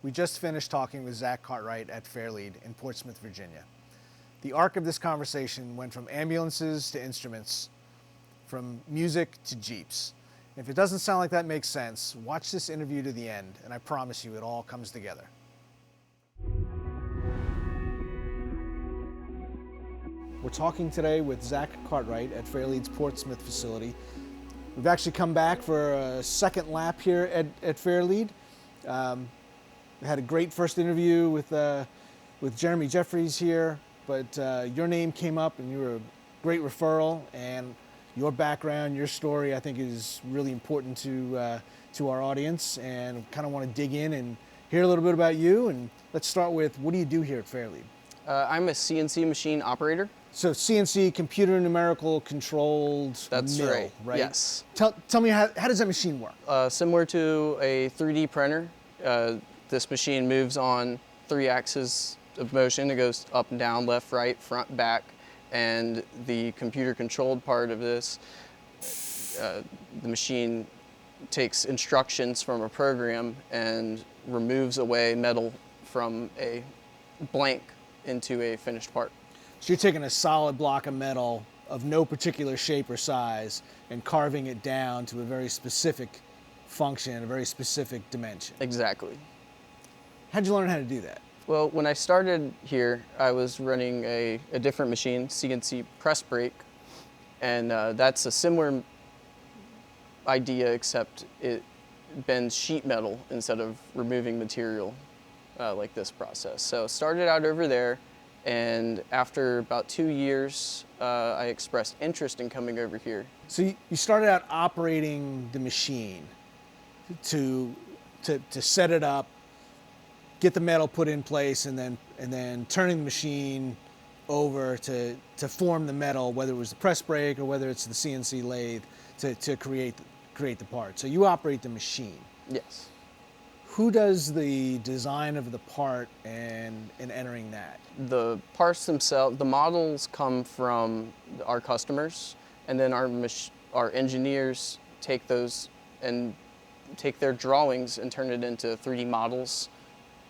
We just finished talking with Zach Cartwright at Fairlead in Portsmouth, Virginia. The arc of this conversation went from ambulances to instruments, from music to Jeeps. If it doesn't sound like that makes sense, watch this interview to the end, and I promise you it all comes together. We're talking today with Zach Cartwright at Fairlead's Portsmouth facility. We've actually come back for a second lap here at Fairlead. We had a great first interview with Jeremy Jeffries here, but your name came up and you were a great referral, and your background, your story, I think is really important to our audience, and kind of want to dig in and hear a little bit about you. And let's start with, what do you do here at Fairlead? I'm a CNC machine operator. So CNC, computer numerical controlled That's mill, right? Yes. Tell me, how does that machine work? Similar to a 3D printer, this machine moves on 3 axes of motion. It goes up and down, left, right, front, back, and the computer controlled part of this, the machine takes instructions from a program and removes away metal from a blank into a finished part. So you're taking a solid block of metal of no particular shape or size and carving it down to a very specific function, a very specific dimension. Exactly. How'd you learn how to do that? Well, when I started here, I was running a different machine, CNC press brake, and that's a similar idea, except it bends sheet metal instead of removing material like this process. So started out over there, and after about 2 years, I expressed interest in coming over here. So you started out operating the machine to set it up, get the metal put in place, and then turning the machine over to form the metal, whether it was the press brake or whether it's the CNC lathe, to create the part. So you operate the machine. Yes. Who does the design of the part and entering that? The parts themselves, the models come from our customers, and then our engineers take those and take their drawings and turn it into 3D models.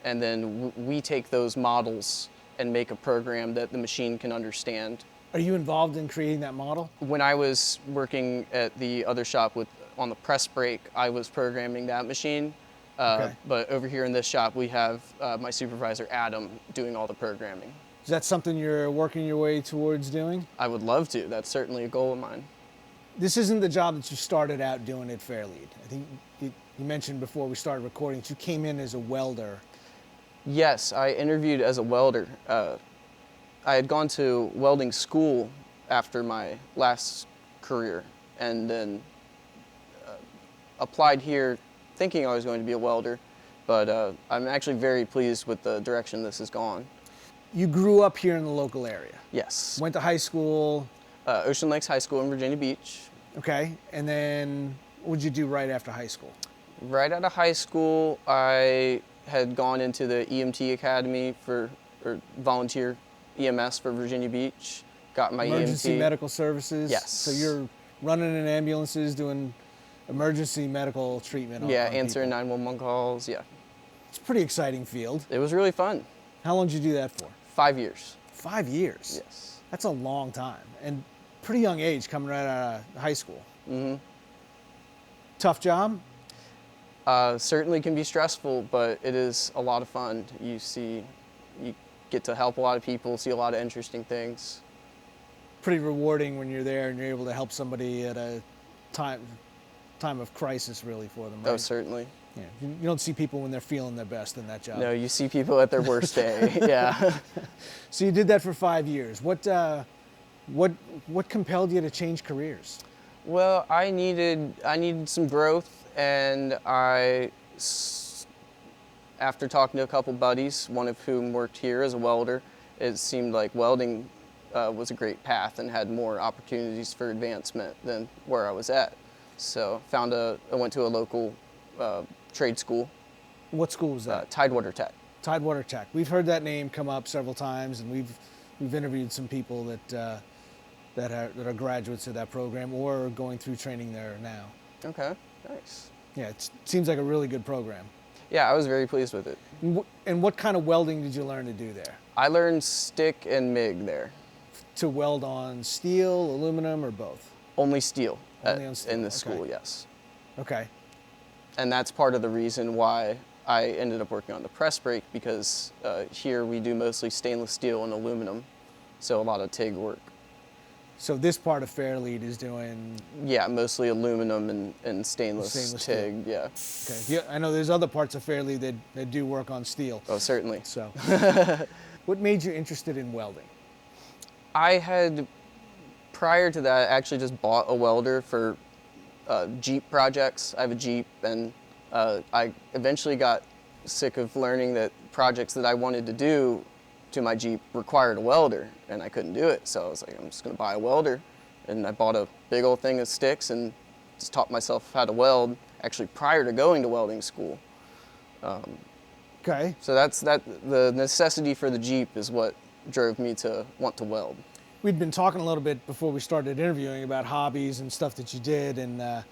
And then we take those models and make a program that the machine can understand. Are you involved in creating that model? When I was working at the other shop on the press brake, I was programming that machine. Okay. But over here in this shop, we have my supervisor, Adam, doing all the programming. Is that something you're working your way towards doing? I would love to. That's certainly a goal of mine. This isn't the job that you started out doing at Fairlead. I think you mentioned before we started recording that you came in as a welder. Yes, I interviewed as a welder. I had gone to welding school after my last career, and then applied here thinking I was going to be a welder, but I'm actually very pleased with the direction this has gone. You grew up here in the local area? Yes. Went to high school? Ocean Lakes High School in Virginia Beach. Okay, and then what did you do right after high school? Right out of high school, I had gone into the EMT Academy or volunteer EMS for Virginia Beach. Got my Emergency EMT. medical services? Yes. So you're running in ambulances, doing emergency medical treatment on answering people. 911 calls, yeah. It's a pretty exciting field. It was really fun. How long did you do that for? 5 years. 5 years? Yes. That's a long time. And pretty young age, coming right out of high school. Mm-hmm. Tough job? Certainly can be stressful, but it is a lot of fun. You get to help a lot of people, see a lot of interesting things. Pretty rewarding when you're there and you're able to help somebody at a time of crisis, really, for them, right? Oh, certainly. Yeah. You don't see people when they're feeling their best in that job. No, you see people at their worst day. Yeah. So you did that for 5 years. What compelled you to change careers? Well, I needed some growth, and after talking to a couple buddies, one of whom worked here as a welder, it seemed like welding was a great path and had more opportunities for advancement than where I was at. So I went to a local trade school. What school was that? Tidewater Tech. Tidewater Tech. We've heard that name come up several times, and we've interviewed some people that are graduates of that program or are going through training there now. Okay, nice. Yeah, it seems like a really good program. Yeah, I was very pleased with it. And what kind of welding did you learn to do there? I learned stick and MIG there. To weld on steel, aluminum, or both? Only steel, Only on steel. in the Okay. school, yes. Okay. And that's part of the reason why I ended up working on the press brake, because here we do mostly stainless steel and aluminum, so a lot of TIG work. So this part of Fairlead is doing... Yeah, mostly aluminum and stainless TIG, steel. yeah. Okay. Yeah, I know there's other parts of Fairlead that do work on steel. Oh, certainly. So, what made you interested in welding? I had, prior to that, actually just bought a welder for Jeep projects. I have a Jeep, and I eventually got sick of learning that projects that I wanted to do to my Jeep required a welder, and I couldn't do it. So I was like, I'm just gonna buy a welder. And I bought a big old thing of sticks and just taught myself how to weld, actually prior to going to welding school. Okay. So the necessity for the Jeep is what drove me to want to weld. We'd been talking a little bit before we started interviewing about hobbies and stuff that you did, and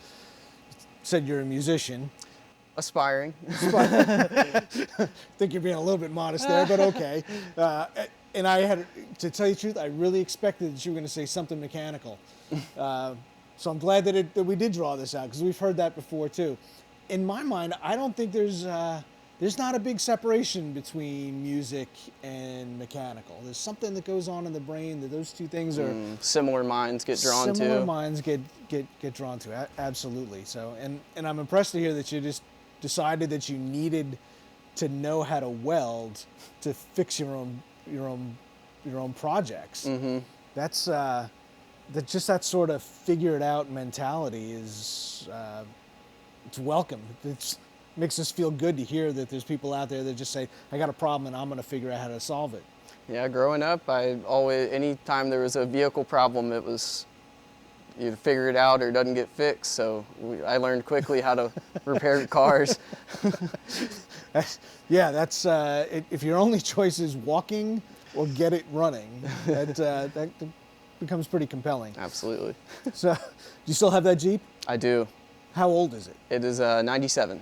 said you're a musician. Aspiring. I think you're being a little bit modest there, but okay. And I had, to tell you the truth, I really expected that you were going to say something mechanical. So I'm glad that we did draw this out, because we've heard that before too. In my mind, I don't think there's not a big separation between music and mechanical. There's something that goes on in the brain that those two things are... Similar minds get drawn to. Similar minds get drawn to, absolutely. So, and I'm impressed to hear that you just decided that you needed to know how to weld to fix your own projects. Mm-hmm. That's that sort of figure it out mentality is it's welcome. It makes us feel good to hear that there's people out there that just say, I got a problem and I'm going to figure out how to solve it. Yeah, growing up, anytime there was a vehicle problem, it was either figure it out or it doesn't get fixed. So I learned quickly how to repair cars. That's if your only choice is walking or get it running, that becomes pretty compelling. Absolutely. So, do you still have that Jeep? I do. How old is it? It is 97.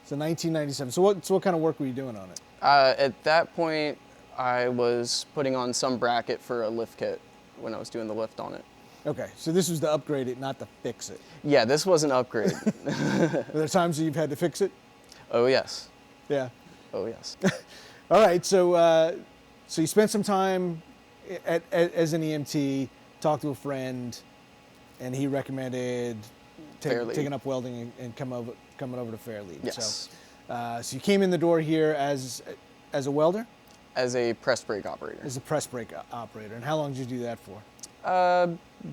So 1997. So what kind of work were you doing on it? At that point, I was putting on some bracket for a lift kit when I was doing the lift on it. Okay, so this was to upgrade it, not to fix it. Yeah, this was an upgrade. Are there times that you've had to fix it? Oh, yes. Yeah. Oh, yes. All right, so you spent some time as an EMT, talked to a friend, and he recommended taking up welding and coming over to Fairlead. Yes. So you came in the door here as a welder? As a press brake operator. As a press brake operator. And how long did you do that for?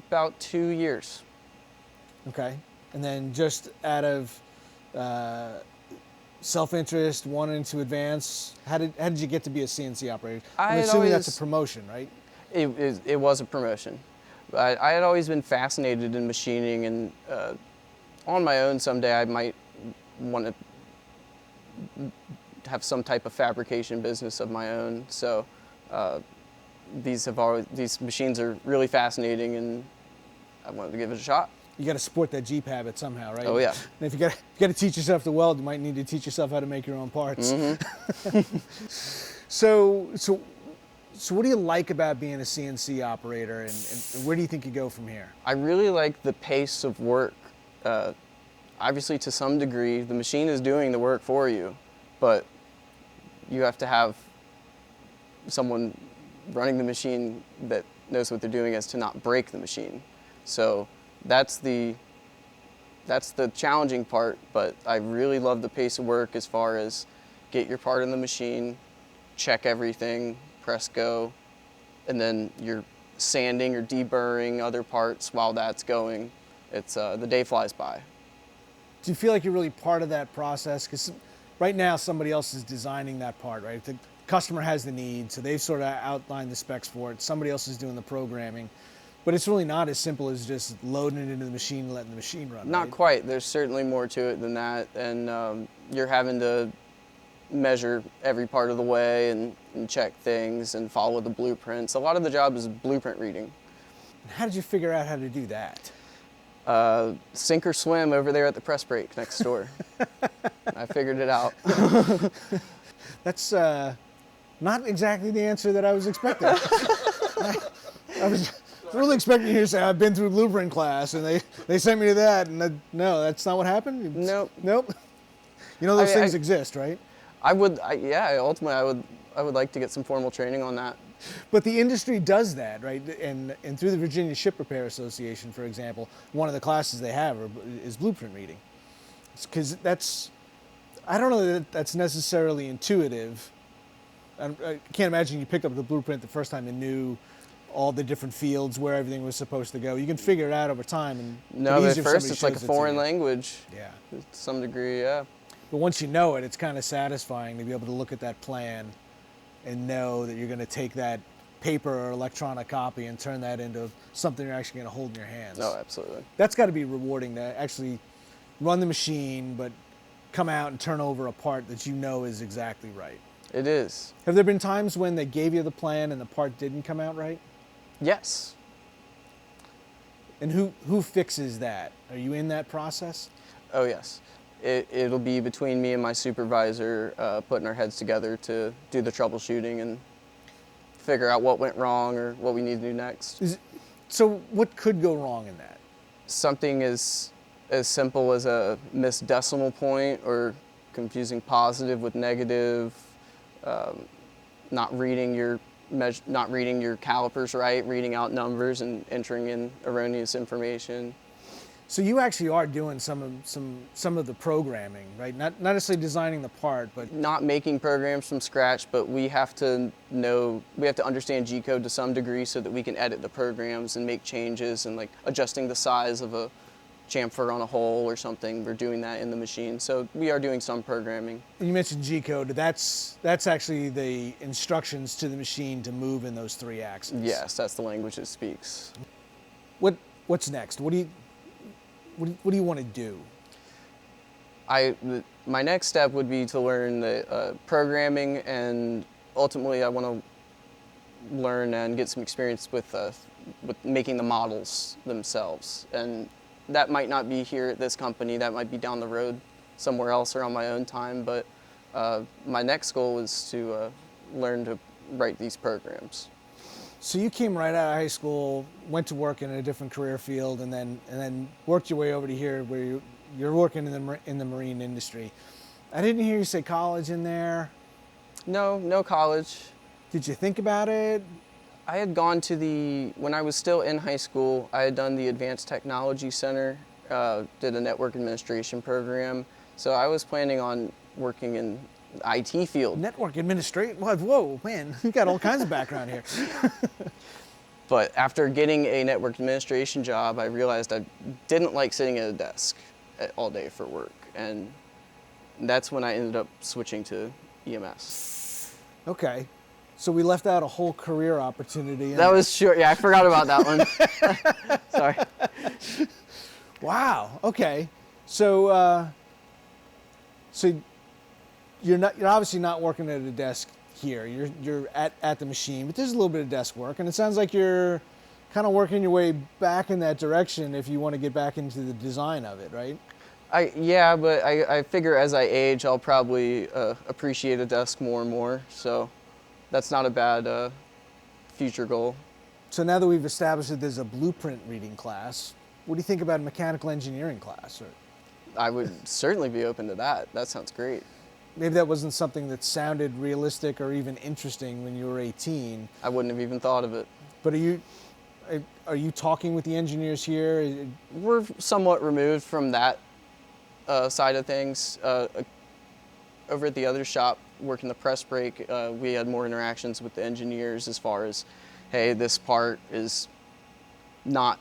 About 2 years. Okay. And then just out of self-interest, wanting to advance, how did you get to be a CNC operator? I'm assuming that's a promotion, right? It was a promotion. But I had always been fascinated in machining, and on my own someday I might want to have some type of fabrication business of my own. So these machines are really fascinating, and I wanted to give it a shot. You got to support that Jeep habit somehow, right? Oh yeah. And if you got to teach yourself to weld, you might need to teach yourself how to make your own parts. Mm-hmm. So what do you like about being a CNC operator, and where do you think you go from here? I really like the pace of work. Obviously, to some degree, the machine is doing the work for you, but you have to have someone running the machine that knows what they're doing as to not break the machine. So that's the challenging part, but I really love the pace of work as far as get your part in the machine, check everything, press go, and then you're sanding or deburring other parts while that's going. It's the day flies by. Do you feel like you're really part of that process? Because right now somebody else is designing that part, right? The customer has the need, so they've sort of outlined the specs for it. Somebody else is doing the programming. But it's really not as simple as just loading it into the machine and letting the machine run. Not right? quite. There's certainly more to it than that, and you're having to measure every part of the way and check things and follow the blueprints. A lot of the job is blueprint reading. How did you figure out how to do that? Sink or swim over there at the press brake next door. I figured it out. That's not exactly the answer that I was expecting. I was really expecting you to say, I've been through blueprint class, and they sent me to that, and no, that's not what happened? Nope. Nope. You know those things exist, right? Yeah, ultimately I would like to get some formal training on that. But the industry does that, right? And through the Virginia Ship Repair Association, for example, one of the classes they have is blueprint reading. Because I don't know that that's necessarily intuitive. I can't imagine you picked up the blueprint the first time and knew all the different fields where everything was supposed to go. You can figure it out over time. And no, but at first it's like a foreign language. Yeah. To some degree, yeah. But once you know it, it's kind of satisfying to be able to look at that plan and know that you're going to take that paper or electronic copy and turn that into something you're actually going to hold in your hands. Oh, absolutely. That's got to be rewarding to actually run the machine, but come out and turn over a part that you know is exactly right. It is. Have there been times when they gave you the plan and the part didn't come out right? Yes. And who fixes that? Are you in that process? Oh, yes. It'll be between me and my supervisor putting our heads together to do the troubleshooting and figure out what went wrong or what we need to do next. So what could go wrong in that? Something as simple as a missed decimal point or confusing positive with negative, not reading your calipers right, reading out numbers and entering in erroneous information. So you actually are doing some of the programming, right? Not necessarily designing the part, but not making programs from scratch, but we have to understand G-code to some degree so that we can edit the programs and make changes and like adjusting the size of a chamfer on a hole or something. We're doing that in the machine. So we are doing some programming. You mentioned G-code. That's actually the instructions to the machine to move in those 3 axes. Yes, that's the language it speaks. What's next? What do you want to do? My next step would be to learn the programming, and ultimately I want to learn and get some experience with making the models themselves. And that might not be here at this company, that might be down the road somewhere else or on my own time, but my next goal is to learn to write these programs. So you came right out of high school, went to work in a different career field, and then worked your way over to here where you're working in the marine industry. I didn't hear you say college in there. No college. Did you think about it? I had gone to when I was still in high school, I had done the Advanced Technology Center, did a network administration program. So I was planning on working in the IT field. Network administration? Whoa, man, you got all kinds of background here. But after getting a network administration job, I realized I didn't like sitting at a desk all day for work. And that's when I ended up switching to EMS. Okay. So we left out a whole career opportunity. That was short. Yeah, I forgot about that one. Sorry. Wow. Okay. So you're obviously not working at a desk here. You're at the machine, but there's a little bit of desk work, and it sounds like you're kind of working your way back in that direction if you want to get back into the design of it, right? But I figure as I age, I'll probably appreciate a desk more and more. So that's not a bad future goal. So now that we've established that there's a blueprint reading class, what do you think about a mechanical engineering class? I would certainly be open to that. That sounds great. Maybe that wasn't something that sounded realistic or even interesting when you were 18. I wouldn't have even thought of it. But are you talking with the engineers here? We're somewhat removed from that side of things. Over at the other shop, working the press brake, we had more interactions with the engineers as far as, hey, this part is not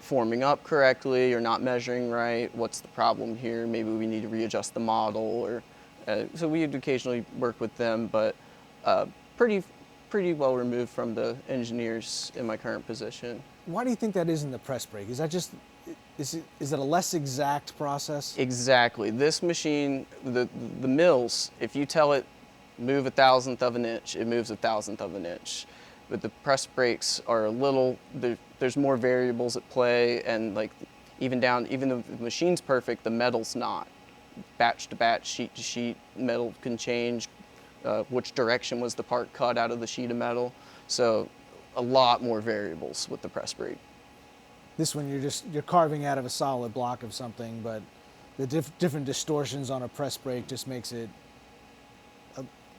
forming up correctly or not measuring right. What's the problem here? Maybe we need to readjust the model. Or so we would occasionally work with them, but pretty well removed from the engineers in my current position. Why do you think that is in the press brake? Is that just is it a less exact process? Exactly. This machine, the mills, if you tell it move 1/1000th of an inch, it moves 1/1000th of an inch. But the press brakes are there's more variables at play, and like even though the machine's perfect, the metal's not. Batch to batch, sheet to sheet, metal can change. Which direction was the part cut out of the sheet of metal? So a lot more variables with the press brake. This one you're carving out of a solid block of something, but the different distortions on a press brake just makes it.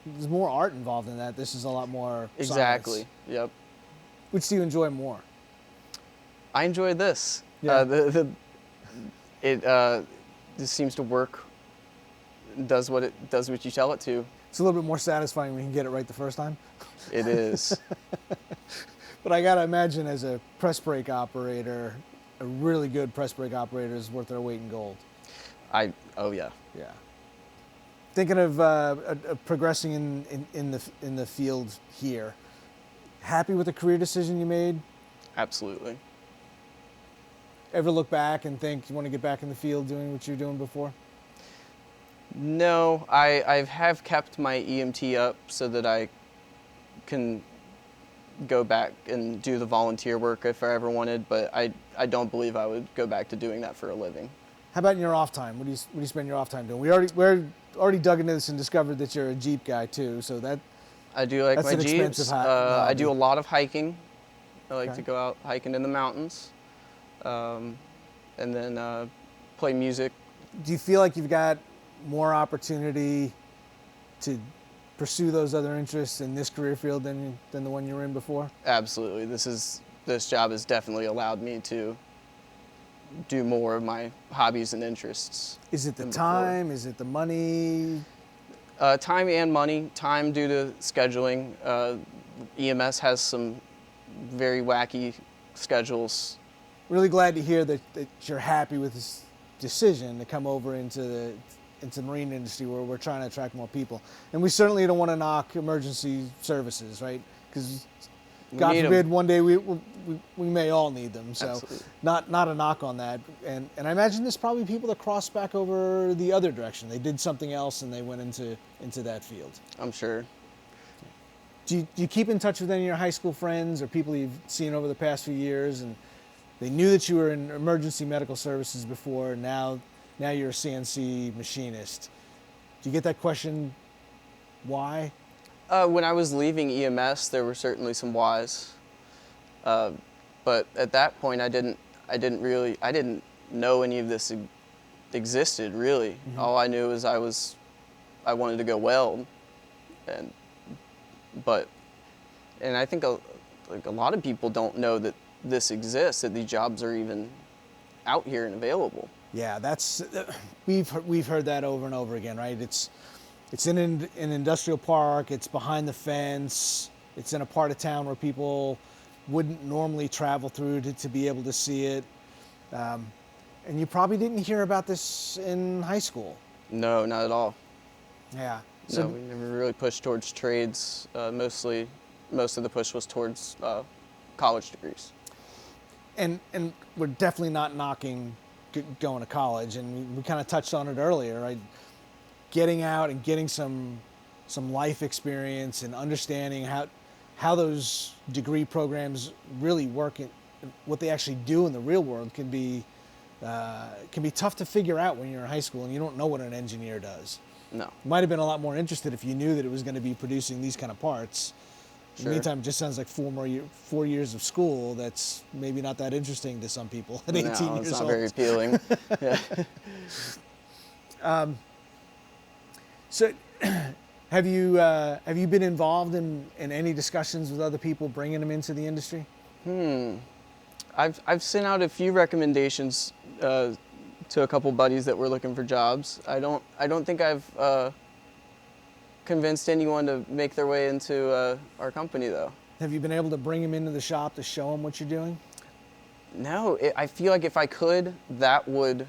There's more art involved in that. This is a lot more. Exactly. Science. Yep. Which do you enjoy more? I enjoy this. Yeah. It just seems to work. Does what you tell it to. It's a little bit more satisfying when you can get it right the first time. It is. But I gotta imagine, as a press brake operator, a really good press brake operator is worth their weight in gold. Oh yeah. Yeah. Thinking of progressing in the field here. Happy with the career decision you made? Absolutely. Ever look back and think you want to get back in the field doing what you were doing before? No, I have kept my EMT up so that I can go back and do the volunteer work if I ever wanted, but I don't believe I would go back to doing that for a living. How about in your off time? What do you spend your off time doing? We already dug into this and discovered that you're a Jeep guy too, so that I do like that's my an Jeeps. expensive hobby. I do a lot of hiking. I like Okay. to go out hiking in the mountains, and then play music. Do you feel like you've got more opportunity to pursue those other interests in this career field than the one you were in before? Absolutely. This job has definitely allowed me to do more of my hobbies and interests. Is it the than time? Is it the money? Time and money. Time due to scheduling. EMS has some very wacky schedules. Really glad to hear that you're happy with this decision to come over into the marine industry, where we're trying to attract more people. And we certainly don't want to knock emergency services, right? Because God forbid one day we may all need them. So Absolutely. not a knock on that. And I imagine there's probably people that cross back over the other direction. They did something else and they went into that field. I'm sure. Do you keep in touch with any of your high school friends or people you've seen over the past few years, and they knew that you were in emergency medical services before, now you're a CNC machinist? Do you get that question, why? When I was leaving EMS, there were certainly some whys, but at that point, I didn't know any of this existed really. Mm-hmm. All I knew is I wanted to go weld, and I think a lot of people don't know that this exists, that these jobs are even out here and available. Yeah, that's we've heard that over and over again, right? It's in an industrial park. It's behind the fence. It's in a part of town where people wouldn't normally travel through to be able to see it. And you probably didn't hear about this in high school. No, not at all. Yeah. No, we never really pushed towards trades. Most of the push was towards college degrees. And we're definitely not knocking going to college, and we kind of touched on it earlier, right? Getting out and getting some life experience and understanding how those degree programs really work and what they actually do in the real world can be tough to figure out when you're in high school and you don't know what an engineer does. No. You might have been a lot more interested if you knew that it was going to be producing these kind of parts. In the Sure. meantime, it just sounds like 4 years of school that's maybe not that interesting to some people at 18 years old. No, it's not very appealing. Yeah. So, have you been involved in any discussions with other people bringing them into the industry? I've sent out a few recommendations to a couple buddies that were looking for jobs. I don't think I've convinced anyone to make their way into our company though. Have you been able to bring them into the shop to show them what you're doing? No, I feel like if I could, that would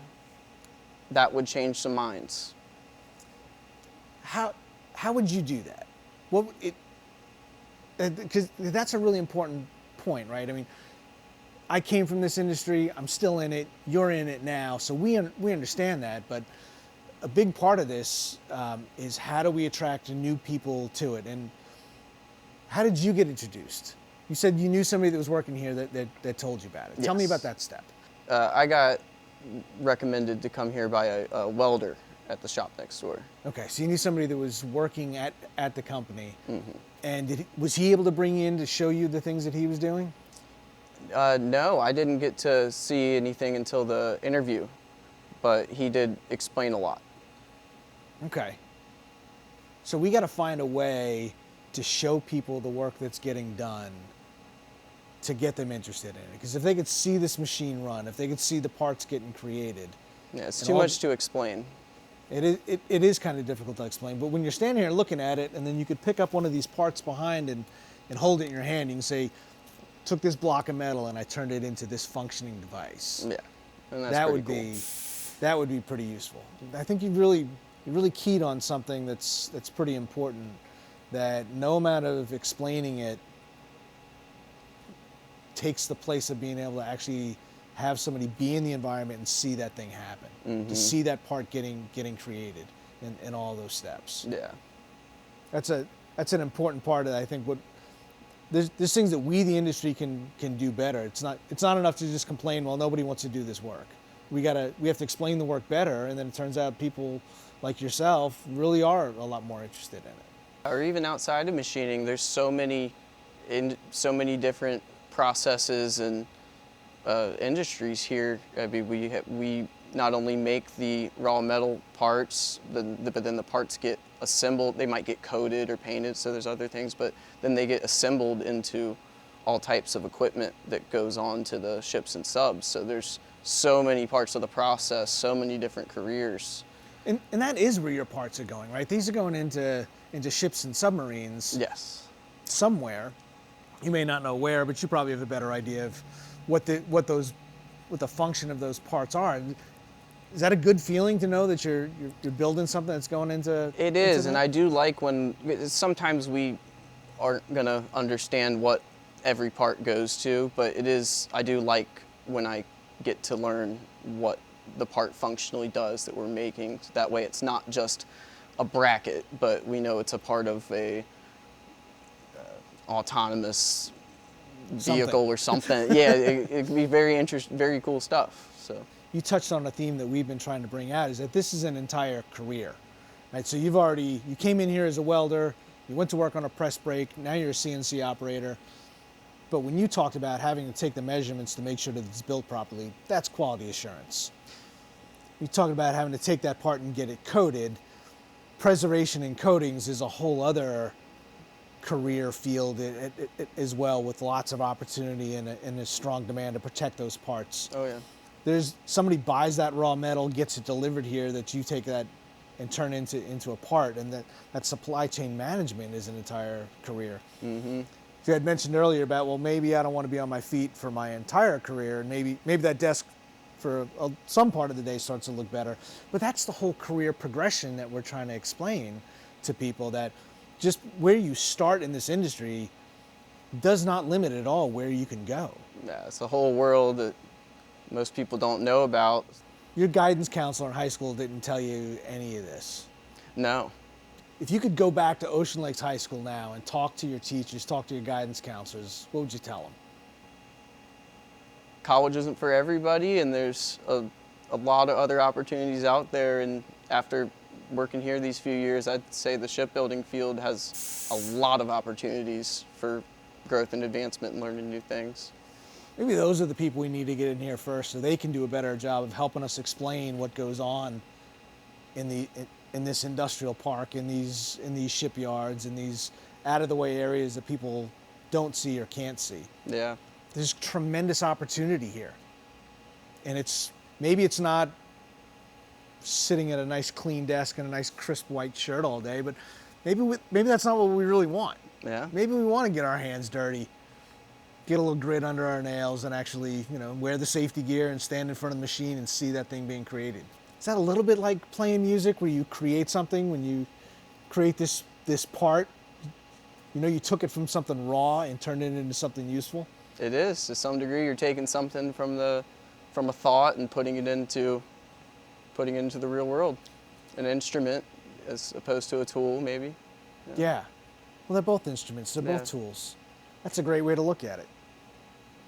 change some minds. How would you do that? Because that's a really important point, right? I mean, I came from this industry. I'm still in it. You're in it now, so we understand that. But a big part of this is how do we attract new people to it? And how did you get introduced? You said you knew somebody that was working here that told you about it. Tell me Yes. about that step. I got recommended to come here by a welder at the shop next door. Okay, so you need somebody that was working at the company. Mm-hmm. And was he able to bring you in to show you the things that he was doing? No, I didn't get to see anything until the interview, but he did explain a lot. Okay. So we got to find a way to show people the work that's getting done to get them interested in it. Because if they could see this machine run, if they could see the parts getting created. Yeah, it's too much to explain. It is kind of difficult to explain, but when you're standing here looking at it, and then you could pick up one of these parts behind and hold it in your hand, you can say, took this block of metal and I turned it into this functioning device. Yeah, and that's pretty cool. That would be pretty useful. I think you really keyed on something that's pretty important, that no amount of explaining it takes the place of being able to actually have somebody be in the environment and see that thing happen, mm-hmm. to see that part getting created in all those steps. Yeah, that's an important part of, I think, what there's things that we, the industry, can do better. It's not enough to just complain, well, nobody wants to do this work. We have to explain the work better, and then it turns out people like yourself really are a lot more interested in it. Or even outside of machining, there's so many different processes and industries here. I mean, we not only make the raw metal parts, but then the parts get assembled. They might get coated or painted, so there's other things, but then they get assembled into all types of equipment that goes on to the ships and subs. So there's so many parts of the process, so many different careers. And that is where your parts are going, right? These are going into ships and submarines. Yes. Somewhere. You may not know where, but you probably have a better idea of what the function of those parts are. Is that a good feeling to know that you're building something that's going into? It is, and I do like when sometimes we aren't gonna understand what every part goes to, but I do like when I get to learn what the part functionally does that we're making. That way it's not just a bracket, but we know it's a part of a autonomous vehicle or something. Yeah, it'd be very cool stuff. So you touched on a theme that we've been trying to bring out, is that this is an entire career, right? So you came in here as a welder, you went to work on a press brake, now you're a CNC operator. But when you talked about having to take the measurements to make sure that it's built properly, that's quality assurance. You talked about having to take that part and get it coated. Preservation and coatings is a whole other career field as well, with lots of opportunity and a strong demand to protect those parts. Oh yeah. There's somebody buys that raw metal, gets it delivered here, that you take that and turn into a part, and that supply chain management is an entire career. Mm-hmm. You had mentioned earlier about, well, maybe I don't want to be on my feet for my entire career, and maybe that desk for some part of the day starts to look better. But that's the whole career progression that we're trying to explain to people, that just where you start in this industry does not limit at all where you can go. Yeah, it's a whole world that most people don't know about. Your guidance counselor in high school didn't tell you any of this. No. If you could go back to Ocean Lakes High School now and talk to your teachers, talk to your guidance counselors, what would you tell them? College isn't for everybody, and there's a lot of other opportunities out there. And after working here these few years, I'd say the shipbuilding field has a lot of opportunities for growth and advancement and learning new things. Maybe those are the people we need to get in here first, so they can do a better job of helping us explain what goes on in this industrial park, in these shipyards, in these out-of-the-way areas that people don't see or can't see. Yeah. There's tremendous opportunity here. And maybe it's not sitting at a nice clean desk and a nice crisp white shirt all day, but maybe that's not what we really want. Yeah. Maybe we want to get our hands dirty, get a little grit under our nails, and actually, wear the safety gear and stand in front of the machine and see that thing being created. Is that a little bit like playing music, where you create something, when you create this part, you took it from something raw and turned it into something useful? It is. To some degree, you're taking something from a thought and putting it into the real world. An instrument as opposed to a tool, maybe. Yeah. Well, they're both instruments. They're both tools. That's a great way to look at it.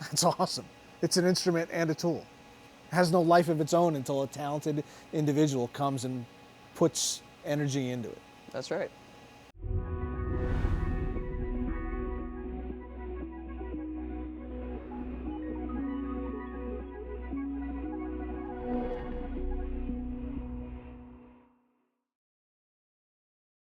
That's awesome. It's an instrument and a tool. has no life of its own until a talented individual comes and puts energy into it. That's right.